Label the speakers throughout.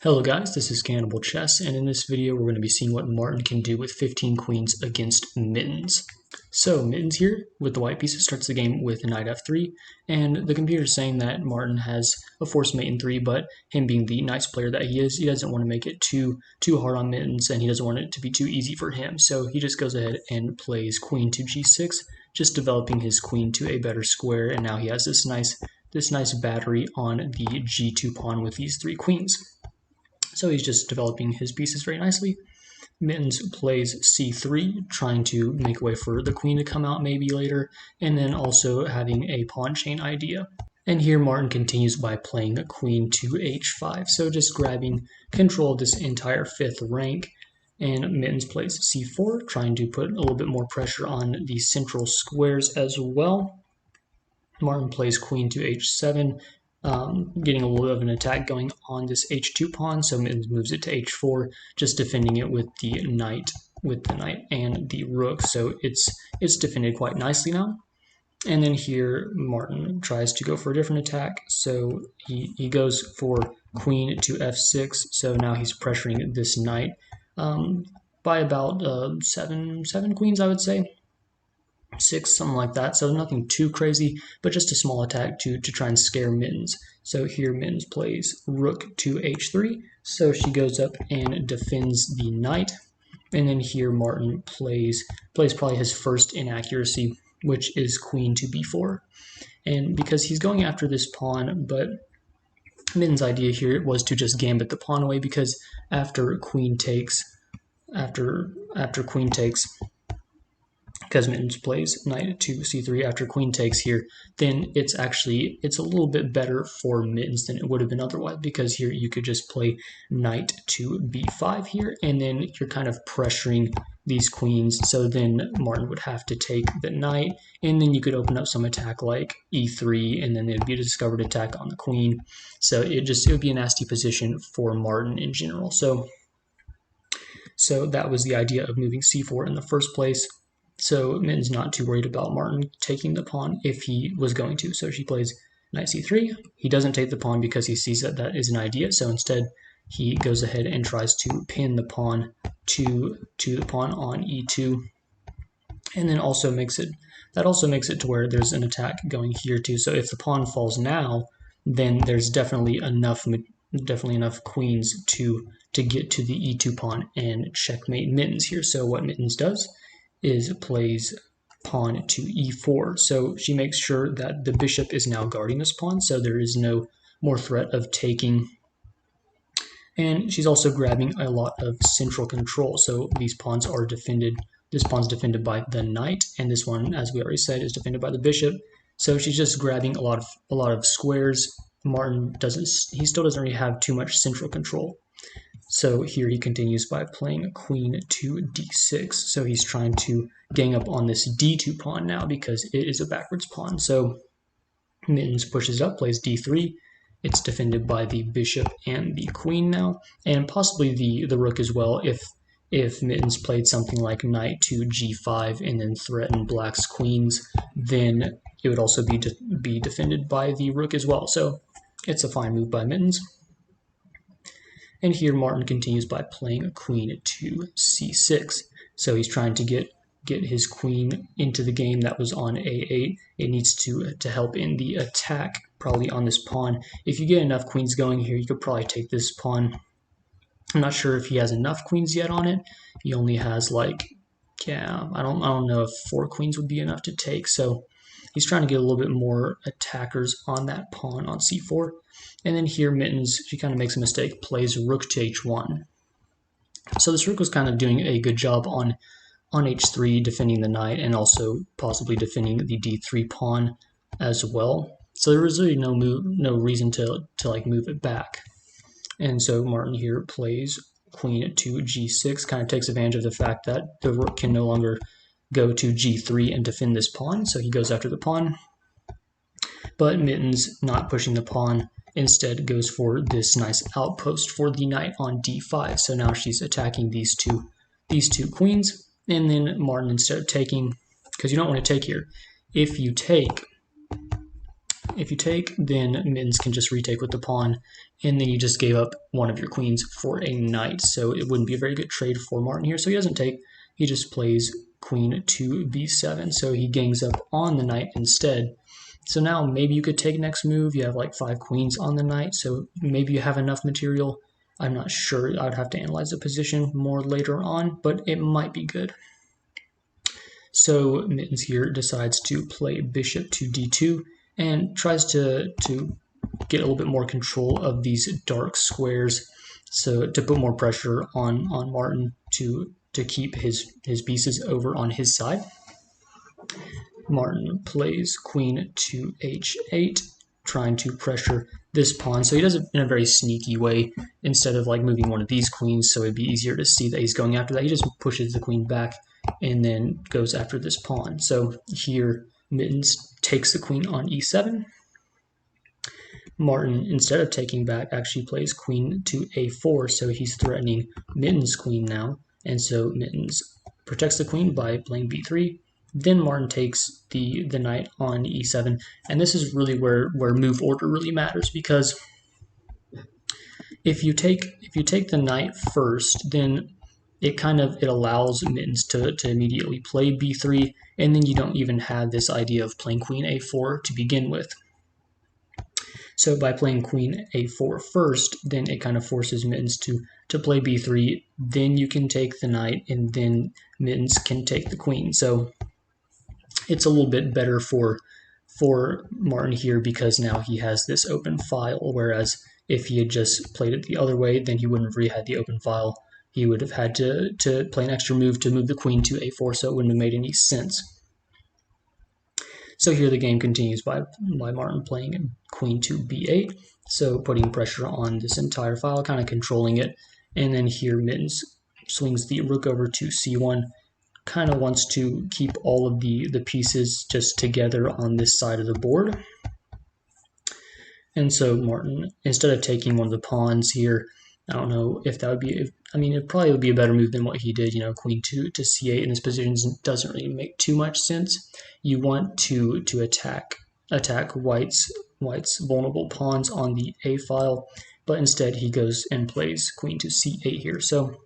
Speaker 1: Hello guys, this is CannibalChess, and in this video we're going to be seeing what Martin can do with 15 queens against Mittens. So Mittens here, with the white pieces, starts the game with knight f3, and the computer is saying that Martin has a forced mate in 3, but him being the nice player that he is, he doesn't want to make it too hard on Mittens, and he doesn't want it to be too easy for him, so he just goes ahead and plays queen to g6, just developing his queen to a better square, and now he has this nice battery on the g2 pawn with these 3 queens. So he's just developing his pieces very nicely. Mittens plays c3, trying to make way for the queen to come out maybe later, and then also having a pawn chain idea. And here Martin continues by playing a queen to h5, so just grabbing control of this entire 5th rank. And Mittens plays c4, trying to put a little bit more pressure on the central squares as well. Martin plays queen to h7, getting a little bit of an attack going on this h2 pawn, so Mittens moves it to h4, just defending it with the knight and the rook, so it's defended quite nicely now. And then here Martin tries to go for a different attack, so he goes for queen to f6, so now he's pressuring this knight by about seven queens, I would say. 6, something like that, so nothing too crazy, but just a small attack to try and scare Mittens. So here Mittens plays rook to h3, so she goes up and defends the knight, and then here Martin plays probably his first inaccuracy, which is queen to b4. And because he's going after this pawn, but Mittens' idea here was to just gambit the pawn away, because after queen takes, because Mittens plays knight to c3 after queen takes here, then it's a little bit better for Mittens than it would have been otherwise, because here you could just play knight to b5 here, and then you're kind of pressuring these queens, so then Martin would have to take the knight, and then you could open up some attack like e3, and then there'd be a discovered attack on the queen, so it would be a nasty position for Martin in general. So that was the idea of moving c4 in the first place. So Mittens not too worried about Martin taking the pawn if he was going to. So she plays knight c3. He doesn't take the pawn because he sees that is an idea. So instead, he goes ahead and tries to pin the pawn to the pawn on e2, and then also makes it to where there's an attack going here too. So if the pawn falls now, then there's definitely enough queens to get to the e2 pawn and checkmate Mittens here. So what Mittens does is plays pawn to e4. So she makes sure that the bishop is now guarding this pawn, so there is no more threat of taking. And she's also grabbing a lot of central control. So these pawns are defended. This pawn's defended by the knight, and this one, as we already said, is defended by the bishop. So she's just grabbing a lot of squares. Martin still doesn't really have too much central control. So here he continues by playing queen to d6. So he's trying to gang up on this d2 pawn now because it is a backwards pawn. So Mittens pushes up, plays d3. It's defended by the bishop and the queen now, and possibly the rook as well. If Mittens played something like knight to g5 and then threatened black's queens, then it would also be defended by the rook as well. So it's a fine move by Mittens. And here Martin continues by playing a queen to c6. So he's trying to get his queen into the game that was on a8. It needs to help in the attack, probably on this pawn. If you get enough queens going here, you could probably take this pawn. I'm not sure if he has enough queens yet on it. He only has I don't know if 4 queens would be enough to take. So he's trying to get a little bit more attackers on that pawn on c4. And then here Mittens, she kind of makes a mistake, plays rook to h1. So this rook was kind of doing a good job on h3, defending the knight, and also possibly defending the d3 pawn as well. So there was really no reason to move it back. And so Martin here plays queen to g6, kind of takes advantage of the fact that the rook can no longer go to g3 and defend this pawn, so he goes after the pawn. But Mittens, not pushing the pawn, instead goes for this nice outpost for the knight on d5. So now she's attacking these two queens, and then Martin, instead of taking, because you don't want to take here, if you take, If you take, then Mittens can just retake with the pawn, and then you just gave up one of your queens for a knight, so it wouldn't be a very good trade for Martin here. So he doesn't take, he just plays queen to b7, so he gangs up on the knight instead. So now maybe you could take next move. You have like 5 queens on the knight, so maybe you have enough material. I'm not sure. I would have to analyze the position more later on, but it might be good. So Mittens here decides to play bishop to d2 and tries to get a little bit more control of these dark squares, so to put more pressure on Martin to keep his pieces over on his side. Martin plays queen to h8, trying to pressure this pawn. So he does it in a very sneaky way. Instead of like moving one of these queens, so it'd be easier to see that he's going after that, he just pushes the queen back and then goes after this pawn. So here Mittens takes the queen on e7. Martin, instead of taking back, actually plays queen to a4, so he's threatening Mittens' queen now. And so Mittens protects the queen by playing b3. Then Martin takes the knight on e7, and this is really where move order really matters, because if you take the knight first, then it allows Mittens to immediately play b3, and then you don't even have this idea of playing queen a4 to begin with. So by playing queen a4 first, then it kind of forces Mittens to play b3, then you can take the knight, and then Mittens can take the queen. So it's a little bit better for Martin here, because now he has this open file, whereas if he had just played it the other way, then he wouldn't have really had the open file. He would have had to play an extra move to move the queen to a4, so it wouldn't have made any sense. So here the game continues by Martin playing queen to b8, so putting pressure on this entire file, kind of controlling it. And then here Mittens swings the rook over to c1, kind of wants to keep all of the pieces just together on this side of the board. And so Martin, instead of taking one of the pawns here, I don't know if that would be, I mean, it probably would be a better move than what he did, queen to c8 in this position doesn't really make too much sense. You want to attack White's vulnerable pawns on the a file, but instead he goes and plays queen to c8 here. So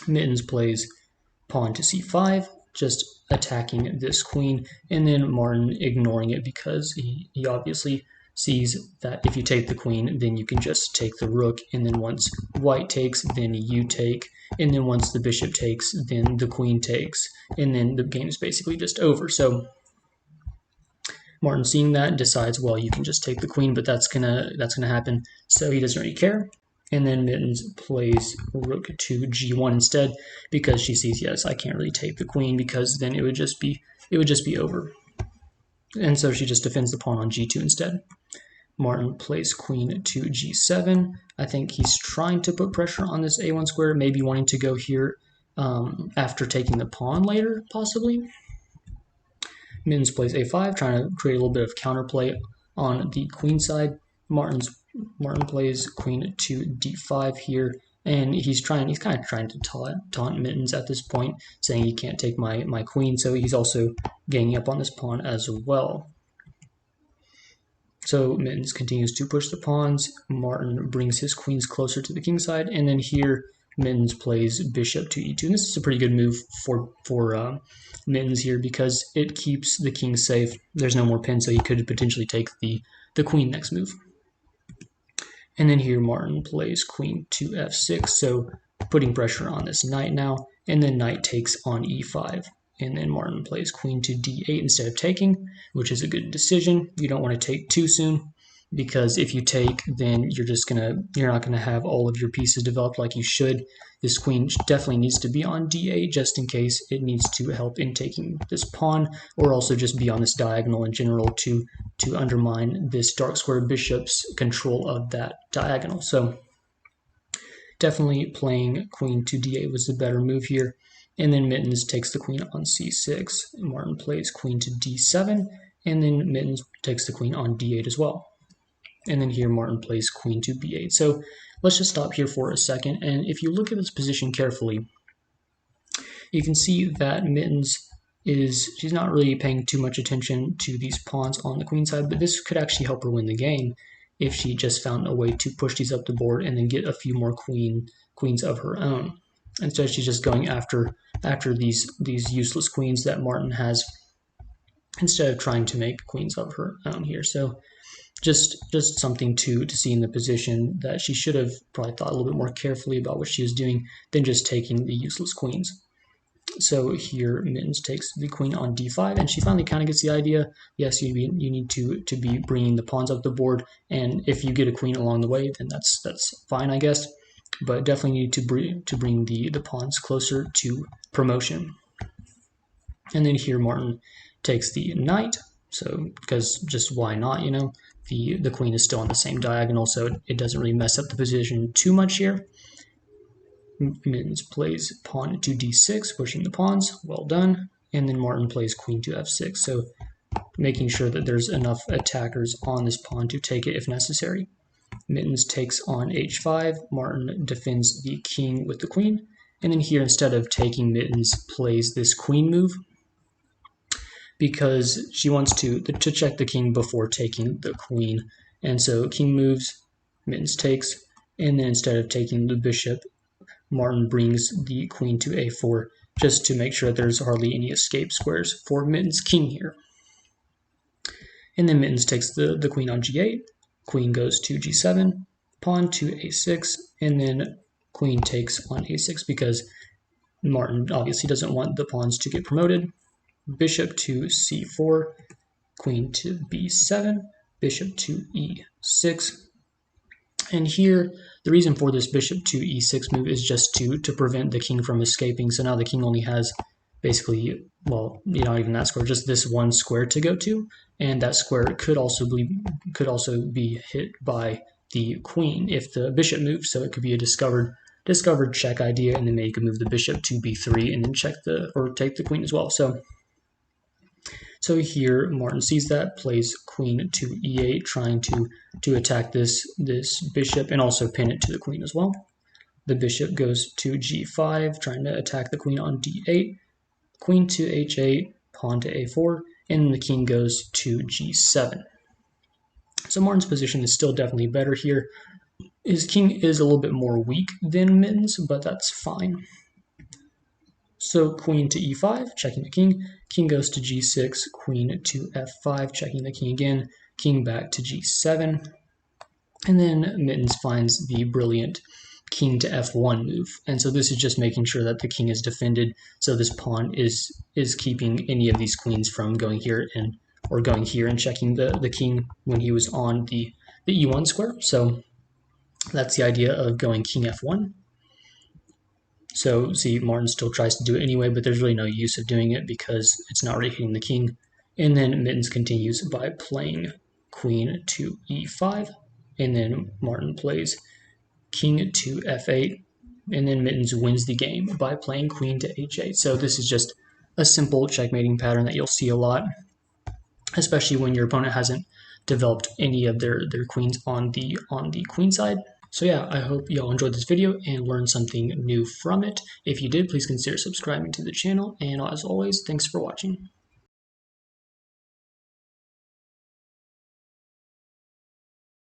Speaker 1: Mittens plays pawn to c5, just attacking this queen, and then Martin ignoring it because he obviously sees that if you take the queen, then you can just take the rook, and then once White takes, then you take, and then once the bishop takes, then the queen takes, and then the game is basically just over. So Martin, seeing that, decides, well, you can just take the queen, but that's gonna happen, so he doesn't really care. And then Mittens plays rook to g1 instead, because she sees, yes, I can't really take the queen, because then it would just be over. And so she just defends the pawn on g2 instead. Martin plays queen to g7. I think he's trying to put pressure on this a1 square, maybe wanting to go here after taking the pawn later, possibly. Mittens plays a5, trying to create a little bit of counterplay on the queen side. Martin plays queen to d5 here, and he's kind of trying to taunt Mittens at this point, saying he can't take my queen, so he's also ganging up on this pawn as well. So Mittens continues to push the pawns. Martin brings his queens closer to the king side, and then here Mittens plays bishop to e2. And this is a pretty good move for Mittens here, because it keeps the king safe. There's no more pin, so he could potentially take the queen next move. And then here Martin plays queen to f6, so putting pressure on this knight now, and then knight takes on e5. And then Martin plays queen to d8 instead of taking, which is a good decision. You don't want to take too soon, because if you take, then you're not gonna have all of your pieces developed like you should. This queen definitely needs to be on d8, just in case it needs to help in taking this pawn, or also just be on this diagonal in general to undermine this dark square bishop's control of that diagonal. So definitely playing queen to d8 was the better move here. And then Mittens takes the queen on c6. Martin plays queen to d7, and then Mittens takes the queen on d8 as well. And then here Martin plays queen to b8. So let's just stop here for a second, and if you look at this position carefully, you can see that Mittens is she's not really paying too much attention to these pawns on the queen side, but this could actually help her win the game if she just found a way to push these up the board and then get a few more queens of her own. Instead, she's just going after these useless queens that Martin has, instead of trying to make queens of her own here. So just something to see in the position that she should have probably thought a little bit more carefully about what she was doing than just taking the useless queens. So here Mittens takes the queen on d5, and she finally kind of gets the idea. Yes, you need to be bringing the pawns up the board, and if you get a queen along the way, then that's fine, I guess. But definitely need to bring the pawns closer to promotion. And then here Martin takes the knight, so because just why not, you know? The queen is still on the same diagonal, so it doesn't really mess up the position too much here. Mittens plays pawn to d6, pushing the pawns. Well done. And then Martin plays queen to f6, so making sure that there's enough attackers on this pawn to take it if necessary. Mittens takes on h5. Martin defends the king with the queen. And then here, instead of taking, Mittens plays this queen move because she wants to check the king before taking the queen. And so king moves, Mittens takes, and then instead of taking the bishop, Martin brings the queen to a4 just to make sure there's hardly any escape squares for Mittens' king here. And then Mittens takes the queen on g8, queen goes to g7, pawn to a6, and then queen takes on a6 because Martin obviously doesn't want the pawns to get promoted. Bishop to c4, queen to b7, bishop to e6. And here, the reason for this bishop to e6 move is just to prevent the king from escaping. So now the king only has basically, well, not even that square, just this one square to go to, and that square could also be hit by the queen if the bishop moves. So it could be a discovered check idea, and then maybe you could move the bishop to b3 and then take the queen as well. So here Martin sees that, plays queen to e8, trying to attack this bishop and also pin it to the queen as well. The bishop goes to g5, trying to attack the queen on d8, queen to h8, pawn to a4, and the king goes to g7. So Martin's position is still definitely better here. His king is a little bit more weak than Mittens, but that's fine. So queen to e5, checking the king. King goes to g6, queen to f5, checking the king again. King back to g7. And then Mittens finds the brilliant king to f1 move. And so this is just making sure that the king is defended. So this pawn is keeping any of these queens from going here and checking the king when he was on the e1 square. So that's the idea of going king f1. So see, Martin still tries to do it anyway, but there's really no use of doing it because it's not really hitting the king. And then Mittens continues by playing queen to e5, and then Martin plays king to f8, and then Mittens wins the game by playing queen to h8. So this is just a simple checkmating pattern that you'll see a lot, especially when your opponent hasn't developed any of their queens on the queen side. So yeah, I hope y'all enjoyed this video and learned something new from it. If you did, please consider subscribing to the channel, and as always, thanks for watching.